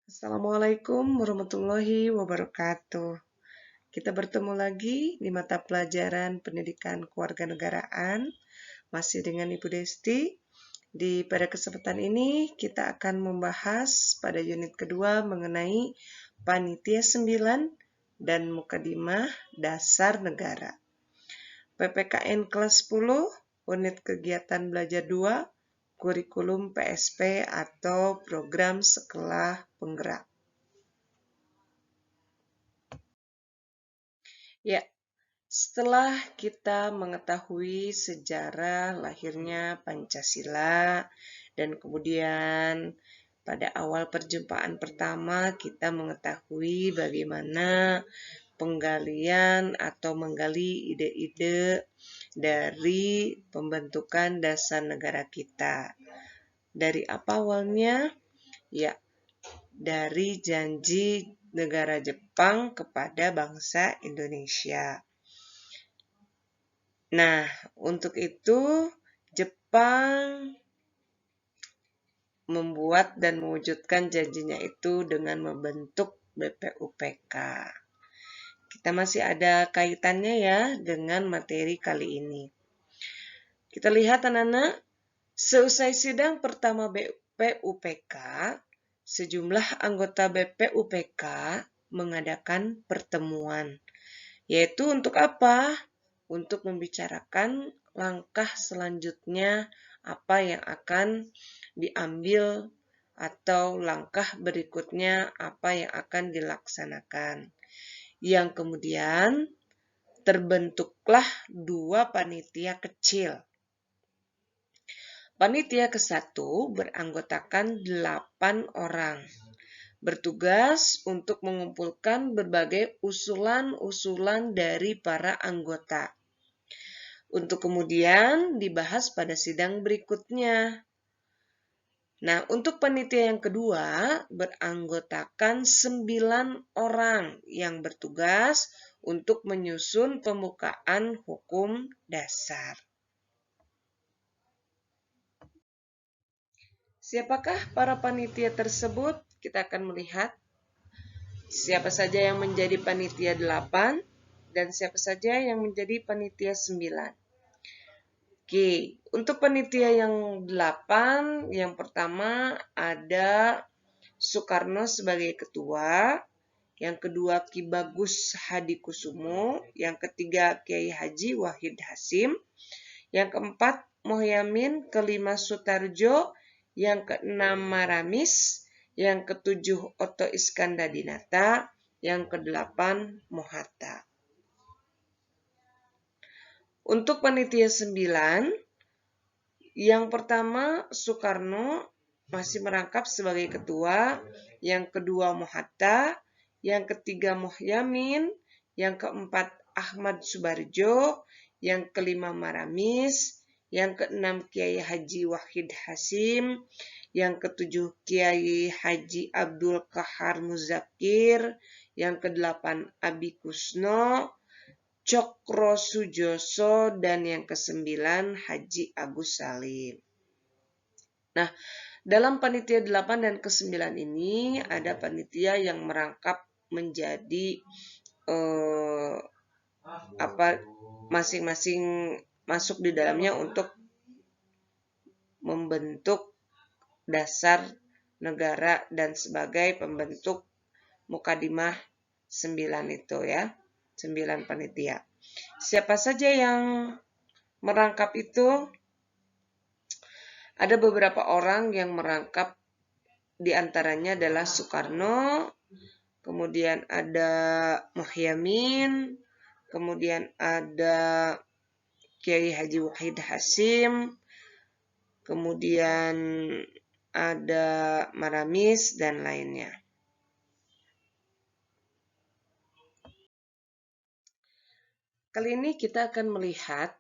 Assalamualaikum warahmatullahi wabarakatuh. Kita bertemu lagi di mata pelajaran Pendidikan Kewarganegaraan, masih dengan Ibu Desti. Pada kesempatan ini kita akan membahas pada unit kedua mengenai Panitia 9 dan Mukadimah Dasar Negara. PPKN kelas 10, unit kegiatan belajar 2, kurikulum PSP atau program sekolah penggerak. Ya, setelah kita mengetahui sejarah lahirnya Pancasila dan kemudian pada awal perjumpaan pertama kita mengetahui bagaimana penggalian atau menggali ide-ide dari pembentukan dasar negara kita. Dari apa awalnya? Ya, dari janji negara Jepang kepada bangsa Indonesia. Nah, untuk itu Jepang membuat dan mewujudkan janjinya itu dengan membentuk BPUPK. Kita masih ada kaitannya ya dengan materi kali ini. Kita lihat anak-anak, seusai sidang pertama BPUPK, sejumlah anggota BPUPK mengadakan pertemuan. Yaitu untuk apa? Untuk membicarakan langkah selanjutnya apa yang akan diambil atau langkah berikutnya apa yang akan dilaksanakan. Yang kemudian terbentuklah dua panitia kecil. Panitia ke-1 beranggotakan 8 orang. Bertugas untuk mengumpulkan berbagai usulan-usulan dari para anggota. Untuk kemudian dibahas pada sidang berikutnya. Nah, untuk panitia yang kedua beranggotakan 9 orang yang bertugas untuk menyusun pembukaan hukum dasar. Siapakah para panitia tersebut? Kita akan melihat siapa saja yang menjadi panitia 8 dan siapa saja yang menjadi panitia 9. Oke, untuk panitia yang 8, yang pertama ada Soekarno sebagai ketua, yang kedua Ki Bagus Hadikusumo, yang ketiga Kiai Haji Wahid Hasyim, yang keempat Mohyamin, kelima Sutarjo, yang keenam Maramis, yang ketujuh Oto Iskandar-Dinata, yang kedelapan Mohatta. Untuk panitia 9, yang pertama Soekarno masih merangkap sebagai ketua, yang kedua Mohatta, yang ketiga Mohyamin, yang keempat Ahmad Subarjo, yang kelima Maramis, yang keenam Kiai Haji Wahid Hasyim, yang ketujuh Kiai Haji Abdul Qahar Muzakir, yang kedelapan Abi Kusno, Cokro Sujoso, dan yang ke-9 Haji Agus Salim. Nah, dalam panitia 8 dan ke-9 ini ada panitia yang merangkap menjadi masing-masing masuk di dalamnya untuk membentuk dasar negara dan sebagai pembentuk Mukadimah 9 itu ya, 9 panitia. Siapa saja yang merangkap itu? Ada beberapa orang yang merangkap, di antaranya adalah Soekarno, kemudian ada Mohyamin, kemudian ada Kiai Haji Wahid Hasyim, kemudian ada Maramis, dan lainnya. Kali ini kita akan melihat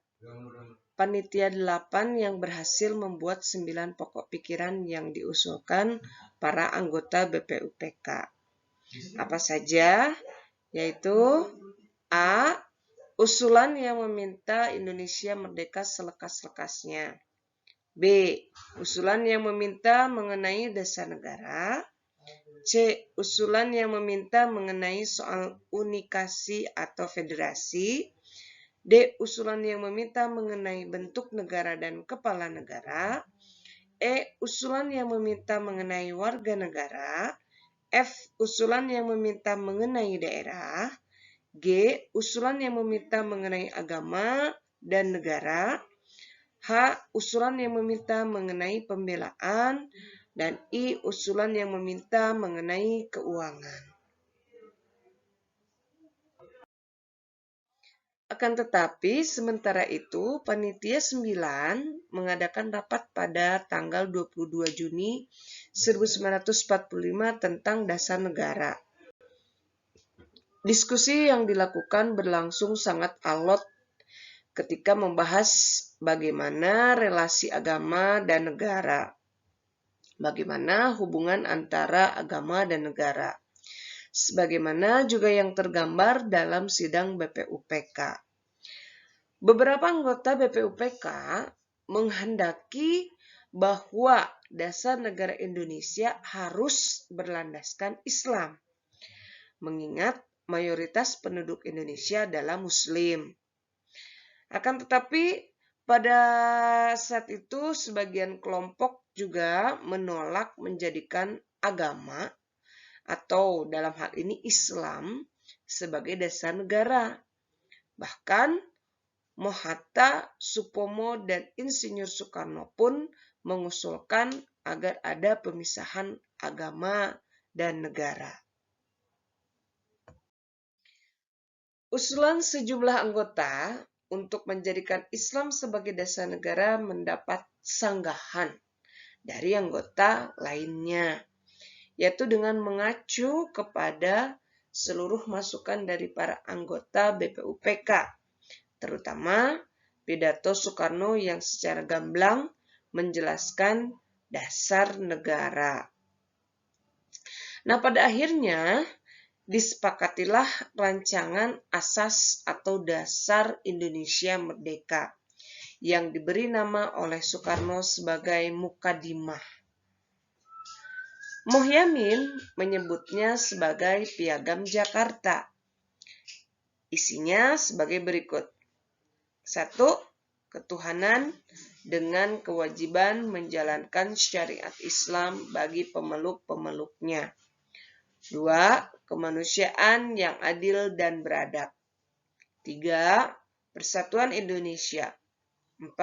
panitia 8 yang berhasil membuat 9 pokok pikiran yang diusulkan para anggota BPUPK. Apa saja? Yaitu A. Usulan yang meminta Indonesia merdeka selekas-lekasnya. B. Usulan yang meminta mengenai dasar negara. C. Usulan yang meminta mengenai soal unikasi atau federasi. D. Usulan yang meminta mengenai bentuk negara dan kepala negara. E. Usulan yang meminta mengenai warga negara. F. Usulan yang meminta mengenai daerah. G. Usulan yang meminta mengenai agama dan negara. H. Usulan yang meminta mengenai pembelaan. Dan I. Usulan yang meminta mengenai keuangan. Akan tetapi, sementara itu, Panitia 9 mengadakan rapat pada tanggal 22 Juni 1945 tentang dasar negara. Diskusi yang dilakukan berlangsung sangat alot ketika membahas bagaimana relasi agama dan negara. Bagaimana hubungan antara agama dan negara. Sebagaimana juga yang tergambar dalam sidang BPUPK. Beberapa anggota BPUPK menghendaki bahwa dasar negara Indonesia harus berlandaskan Islam, mengingat mayoritas penduduk Indonesia adalah Muslim. Akan tetapi, pada saat itu sebagian kelompok juga menolak menjadikan agama atau dalam hal ini Islam sebagai dasar negara. Bahkan Mohatta, Supomo, dan Insinyur Soekarno pun mengusulkan agar ada pemisahan agama dan negara. Usulan sejumlah anggota untuk menjadikan Islam sebagai dasar negara mendapat sanggahan dari anggota lainnya, yaitu dengan mengacu kepada seluruh masukan dari para anggota BPUPK, terutama pidato Soekarno yang secara gamblang menjelaskan dasar negara. Nah, pada akhirnya disepakatilah rancangan asas atau dasar Indonesia Merdeka yang diberi nama oleh Soekarno sebagai Mukadimah. Muhyamin menyebutnya sebagai Piagam Jakarta. Isinya sebagai berikut. 1. Ketuhanan dengan kewajiban menjalankan syariat Islam bagi pemeluk-pemeluknya. 2. Kemanusiaan yang adil dan beradab. 3. Persatuan Indonesia. 4.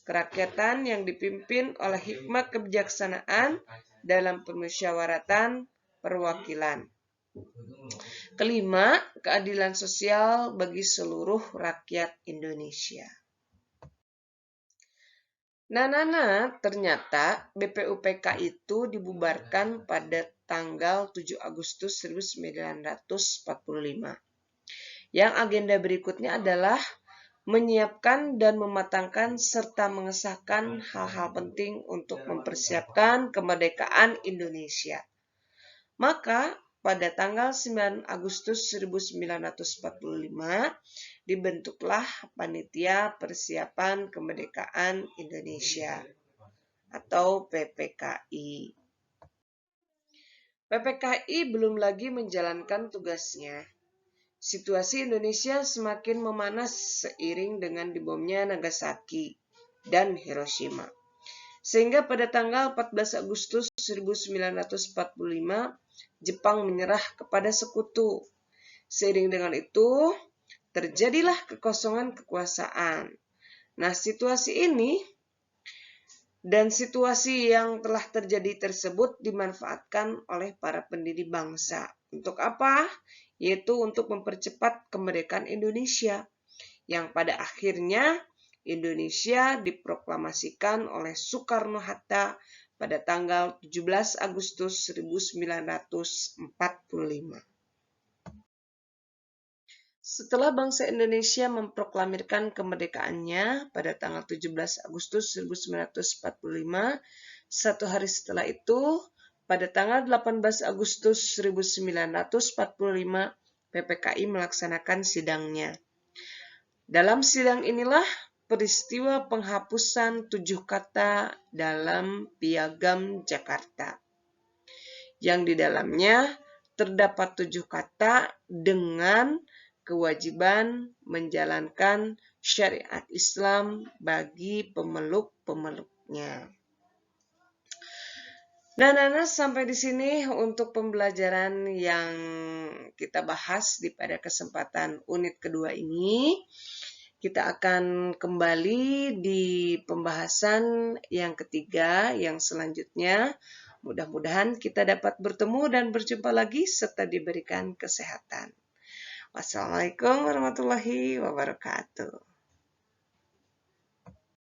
Kerakyatan yang dipimpin oleh hikmat kebijaksanaan dalam permusyawaratan perwakilan. 5. Keadilan sosial bagi seluruh rakyat Indonesia. Nah, ternyata BPUPK itu dibubarkan pada tanggal 7 Agustus 1945. Yang agenda berikutnya adalah menyiapkan dan mematangkan serta mengesahkan hal-hal penting untuk mempersiapkan kemerdekaan Indonesia. Maka pada tanggal 9 Agustus 1945 dibentuklah Panitia Persiapan Kemerdekaan Indonesia atau PPKI. PPKI belum lagi menjalankan tugasnya. Situasi Indonesia semakin memanas seiring dengan dibomnya Nagasaki dan Hiroshima. Sehingga pada tanggal 14 Agustus 1945, Jepang menyerah kepada sekutu. Seiring dengan itu, terjadilah kekosongan kekuasaan. Nah, situasi ini dan situasi yang telah terjadi tersebut dimanfaatkan oleh para pendiri bangsa. Untuk apa? Yaitu untuk mempercepat kemerdekaan Indonesia, yang pada akhirnya Indonesia diproklamasikan oleh Soekarno-Hatta pada tanggal 17 Agustus 1945. Setelah bangsa Indonesia memproklamirkan kemerdekaannya pada tanggal 17 Agustus 1945, satu hari setelah itu, pada tanggal 18 Agustus 1945, PPKI melaksanakan sidangnya. Dalam sidang inilah peristiwa penghapusan 7 kata dalam Piagam Jakarta yang di dalamnya terdapat 7 kata dengan kewajiban menjalankan syariat Islam bagi pemeluk-pemeluknya. Nah, Nanas, sampai di sini untuk pembelajaran yang kita bahas pada kesempatan unit kedua ini. Kita akan kembali di pembahasan yang ketiga, yang selanjutnya. Mudah-mudahan kita dapat bertemu dan berjumpa lagi serta diberikan kesehatan. Wassalamualaikum warahmatullahi wabarakatuh.